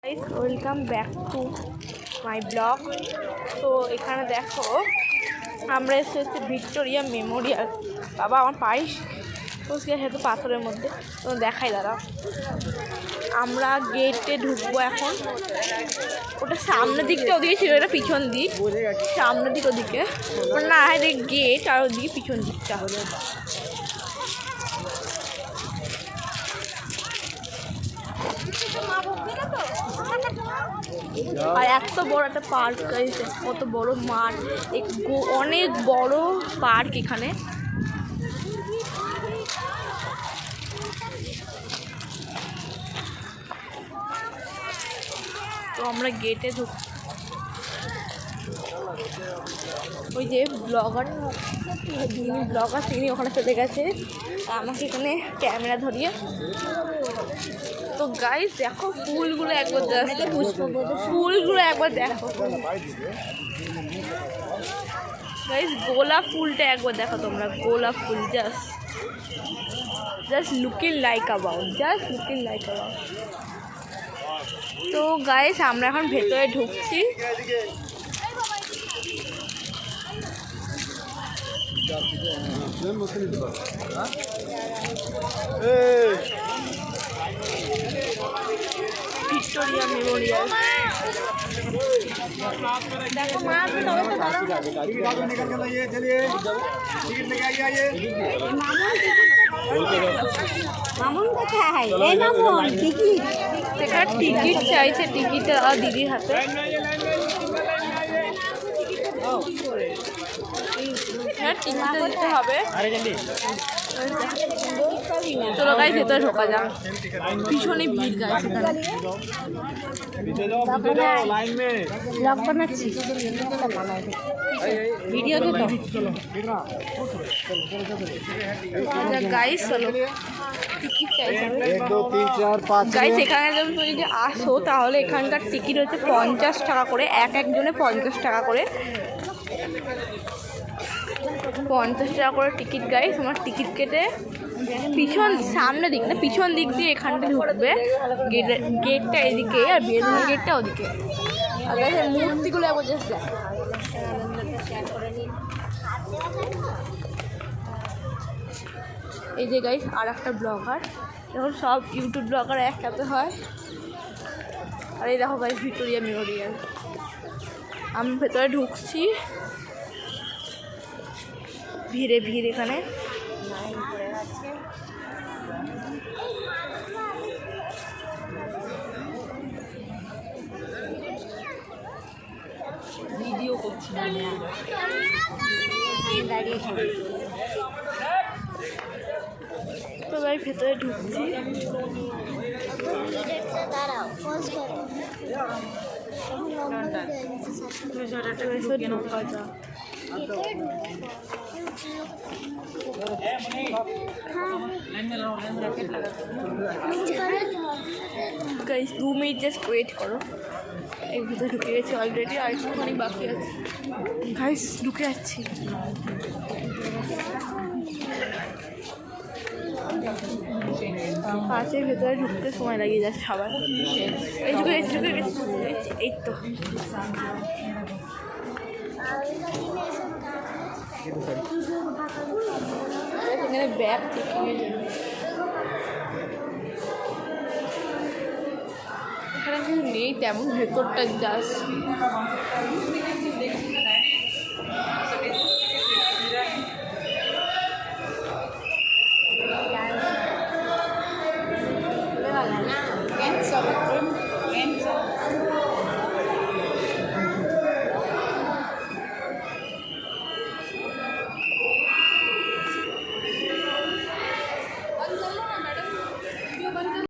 Welcome back to my blog. তো এখানে দেখো আমরা এসেছি ভিক্টোরিয়া মেমোরিয়াল। বাবা আমার পায়েস বসে আছে তো পাথরের মধ্যে, তো দেখাই দাঁড়া। আমরা গেটে ঢুকবো এখন। ওটা সামনের দিকটা ওদিকে ছিল, এটা পিছন দিক। সামনের দিক ওদিকে না, এটা গেট, আর ওদিকে পিছন দিকটা। আর এত বড় একটা পার্ক, কত বড় মাঠ, অনেক বড় পার্ক এখানে। তো আমরা গেটে ঢুক, ওই যে ব্লগার তিনি ওখানে চলে গেছে, আমাকে এখানে ক্যামেরা ধরিয়ে। তো গাইস দেখো ফুলগুলো একবার দেখো গাইস, গোলাপ ফুলটা একবার দেখো তোমরা। গোলাপ ফুল জাস্ট লুকিং লাইক অ্যাবাউট। তো গাইস আমরা এখন ভেতরে ঢুকছি। Victoria Memorial. দেখো টিকিট চাইছে, টিকিট দিদির হাতে। টিকিট দিতে হবে। চলো গাইস ভেতরে ঢোকা যাক। ভীষণই ভিড় গাইস এখানে। গাইস চলো, টিকিট চাইছে গাইস। এখানে যদি আসো তাহলে এখানকার টিকিট হচ্ছে 50 টাকা করে, একজনে 50 টাকা করে। 50 টাকা করে টিকিট গাইস। আমার টিকিট কেটে সামনে দিক না, পিছন দিক দিয়ে এখানটা ঢুকবে। গেটটা এদিকে আর বেলুনের গেটটা ওদিকে। আর গাইস মূর্তিগুলো একবার জাস্ট দেখ। এই যে গাইস আর একটা ব্লগার, এখন সব ইউটিউব ব্লগার একসাথে হয়। আর এই দেখো গাইস ভিক্টোরিয়া মেমোরিয়াল। আমি ভেতরে ঢুকছি, ভিড় এখানে। ভিডিও করছি তো ভাই ভেতরে ঢুকছি। গাইস 2 মিনিট জাস্ট ওয়েট করো। এর ভিতরে ঢুকে গেছি অলরেডি, আর একটুখানি বাকি আছে। গাইস ঢুকে যাচ্ছি। পাঁচের ভেতরে ঢুকতে সময় লাগিয়ে যাচ্ছে সবার। এই ঢুকে গেছি। এই তো এখানে ব্যাগ চেকিংয়ের জন্য। এখানে কিছু নেই তেমন, ভেতরটা জাস্ট